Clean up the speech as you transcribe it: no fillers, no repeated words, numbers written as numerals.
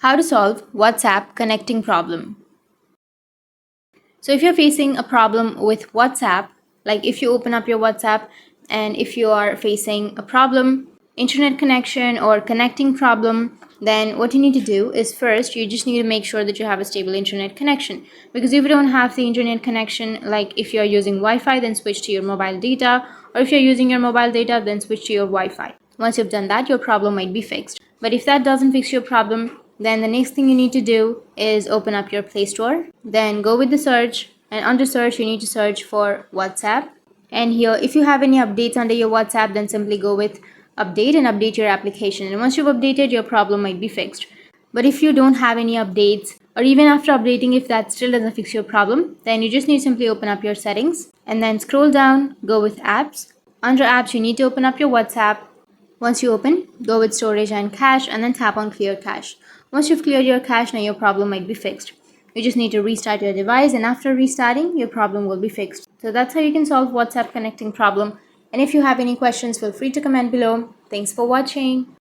How to solve WhatsApp connecting problem. So if you're facing a problem with WhatsApp, like if you open up your WhatsApp and if you are facing a problem, internet connection or connecting problem, then what you need to do is first you just need to make sure that you have a stable internet connection. Because if you don't have the internet connection, like if you're using Wi-Fi, then switch to your mobile data, or if you're using your mobile data, then switch to your Wi-Fi. Once you've done that, your problem might be fixed. But if that doesn't fix your problem, then the next thing you need to do is open up your Play Store. Then go with the search, and under search you need to search for WhatsApp. And here, if you have any updates under your WhatsApp, then simply go with update and update your application. And once you've updated, your problem might be fixed. But if you don't have any updates, or even after updating, if that still doesn't fix your problem, then you just need to simply open up your settings and then scroll down, go with apps. Under apps, you need to open up your WhatsApp. Once you open, go with storage and cache and then tap on clear cache. Once you've cleared your cache, now your problem might be fixed. You just need to restart your device, and after restarting, your problem will be fixed. So that's how you can solve WhatsApp connecting problem. And if you have any questions, feel free to comment below. Thanks for watching.